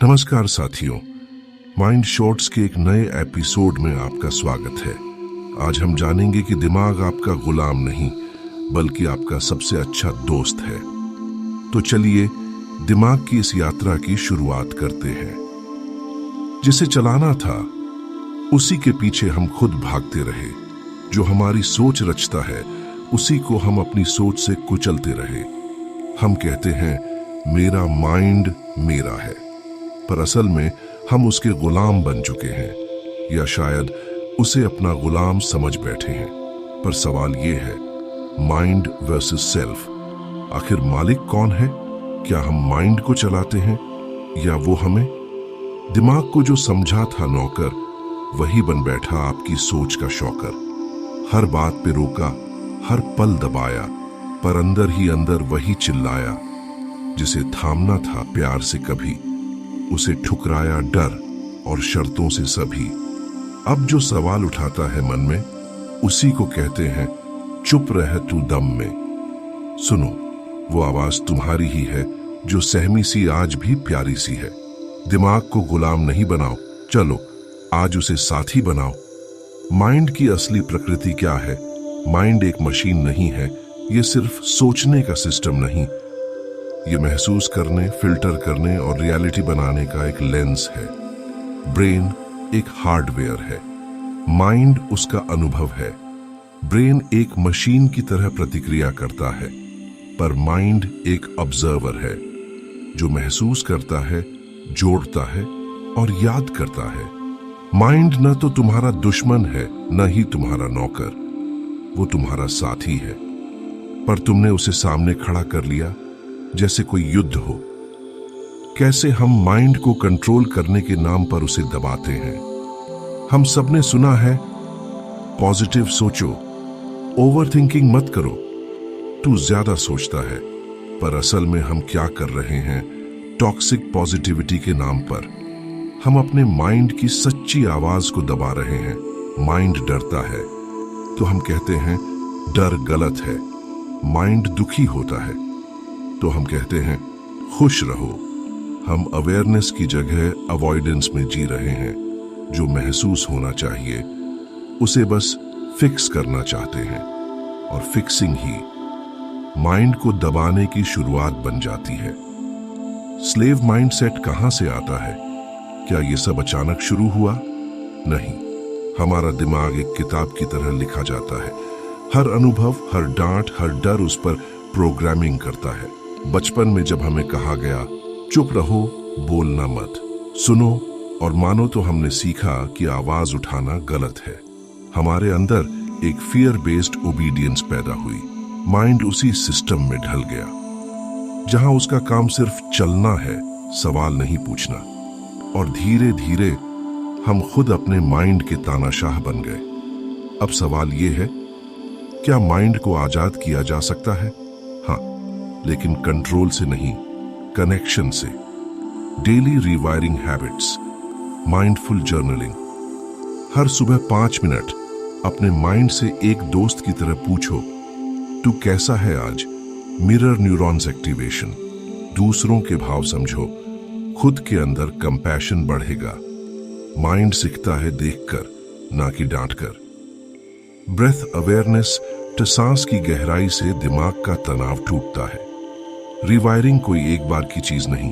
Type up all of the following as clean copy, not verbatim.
नमस्कार साथियों, mind shots के एक नए एपिसोड में आपका स्वागत है। आज हम जानेंगे कि दिमाग आपका गुलाम नहीं बल्कि आपका सबसे अच्छा दोस्त है। तो चलिए दिमाग की इस यात्रा की शुरुआत करते हैं। जिसे चलाना था उसी के पीछे हम खुद भागते रहे। जो हमारी सोच रचता है उसी को हम अपनी सोच से कुचलते रहे। हम कहते हैं मेरा माइंड मेरा है, पर असल में हम उसके गुलाम बन चुके हैं, या शायद उसे अपना गुलाम समझ बैठे हैं। पर सवाल ये है, माइंड वर्सेस सेल्फ, आखिर मालिक कौन है? क्या हम माइंड को चलाते हैं या वो हमें? दिमाग को जो समझा था नौकर, वही बन बैठा आपकी सोच का शौकर। हर बात पे रोका, हर पल दबाया, पर अंदर ही अंदर वही चिल्लाया। जिसे थामना था प्यार से कभी, उसे ठुकराया डर और शर्तों से सभी। अब जो सवाल उठाता है मन में, उसी को कहते हैं चुप रह तू दम में। सुनो, वो आवाज तुम्हारी ही है जो सहमी सी आज भी प्यारी सी है। दिमाग को गुलाम नहीं बनाओ, चलो आज उसे साथी बनाओ। माइंड की असली प्रकृति क्या है? माइंड एक मशीन नहीं है, ये सिर्फ सोचने का सिस्टम नहीं, ये महसूस करने, फिल्टर करने और रियलिटी बनाने का एक लेंस है। ब्रेन एक हार्डवेयर है, माइंड उसका अनुभव है। ब्रेन एक मशीन की तरह प्रतिक्रिया करता है, पर माइंड एक ऑब्जर्वर है जो महसूस करता है, जोड़ता है और याद करता है। माइंड न तो तुम्हारा दुश्मन है, न ही तुम्हारा नौकर, वो तुम्हारा साथी है। पर तुमने उसे सामने खड़ा कर लिया जैसे कोई युद्ध हो। कैसे हम माइंड को कंट्रोल करने के नाम पर उसे दबाते हैं। हम सबने सुना है, पॉजिटिव सोचो, ओवरथिंकिंग मत करो, तू ज्यादा सोचता है। पर असल में हम क्या कर रहे हैं? टॉक्सिक पॉजिटिविटी के नाम पर हम अपने माइंड की सच्ची आवाज को दबा रहे हैं। माइंड डरता है तो हम कहते हैं डर गलत है। माइंड दुखी होता है तो हम कहते हैं खुश रहो। हम अवेयरनेस की जगह अवॉइडेंस में जी रहे हैं। जो महसूस होना चाहिए उसे बस फिक्स करना चाहते हैं, और फिक्सिंग ही माइंड को दबाने की शुरुआत बन जाती है। स्लेव माइंडसेट कहां से आता है? क्या ये सब अचानक शुरू हुआ? नहीं, हमारा दिमाग एक किताब की तरह लिखा जाता है। हर अनुभव, हर डांट, हर डर उस पर प्रोग्रामिंग करता है। बचपन में जब हमें कहा गया चुप रहो, बोलना मत, सुनो और मानो, तो हमने सीखा कि आवाज उठाना गलत है। हमारे अंदर एक फियर बेस्ड ओबीडियंस पैदा हुई। माइंड उसी सिस्टम में ढल गया जहां उसका काम सिर्फ चलना है, सवाल नहीं पूछना। और धीरे धीरे हम खुद अपने माइंड के तानाशाह बन गए। अब सवाल यह है, क्या माइंड को आजाद किया जा सकता है? हाँ, लेकिन कंट्रोल से नहीं, कनेक्शन से। Daily rewiring habits, mindful journaling. हर सुबह 5 मिनट अपने माइंड से एक दोस्त की तरह पूछो, तू कैसा है आज? Mirror neurons activation. दूसरों के भाव समझो, खुद के अंदर कंपैशन बढ़ेगा। माइंड सीखता है देखकर, ना कि डांटकर। ब्रेथ अवेयरनेस, तो सांस की गहराई से दिमाग का तनाव टूटता है। रिवायरिंग कोई एक बार की चीज नहीं,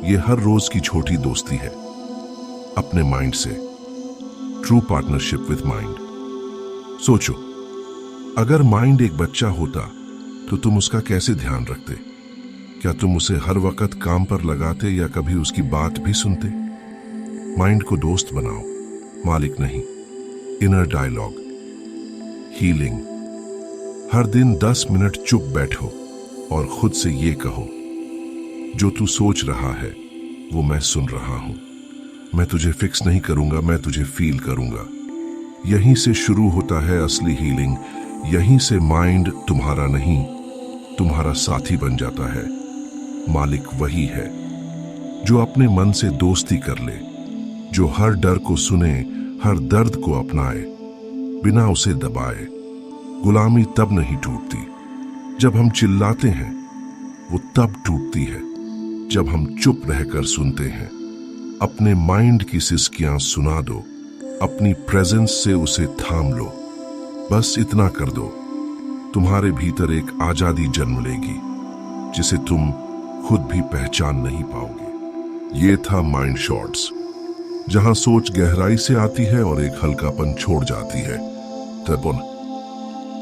ये हर रोज की छोटी दोस्ती है अपने माइंड से। True partnership with mind. सोचो, अगर माइंड एक बच्चा होता तो तुम उसका कैसे ध्यान रखते? क्या तुम उसे हर वक्त काम पर लगाते या कभी उसकी बात भी सुनते? माइंड को दोस्त बनाओ, मालिक नहीं। Inner dialogue, healing. हर दिन 10 मिनट चुप बैठो और खुद से ये कहो, जो तू सोच रहा है वो मैं सुन रहा हूं। मैं तुझे फिक्स नहीं करूंगा, मैं तुझे फील करूंगा। यहीं से शुरू होता है असली हीलिंग। यहीं से माइंड तुम्हारा नहीं, तुम्हारा साथी बन जाता है। मालिक वही है जो अपने मन से दोस्ती कर ले, जो हर डर को सुने, हर दर्द को अपनाए बिना उसे दबाए। गुलामी तब नहीं टूटती जब हम चिल्लाते हैं, वो तब टूटती है जब हम चुप रहकर सुनते हैं। अपने माइंड की सिसकियां सुना दो, अपनी प्रेजेंस से उसे थाम लो। बस इतना कर दो, तुम्हारे भीतर एक आजादी जन्म लेगी जिसे तुम खुद भी पहचान नहीं पाओगे। ये था माइंड शॉट्स, जहां सोच गहराई से आती है और एक हल्कापन छोड़ जाती है। तब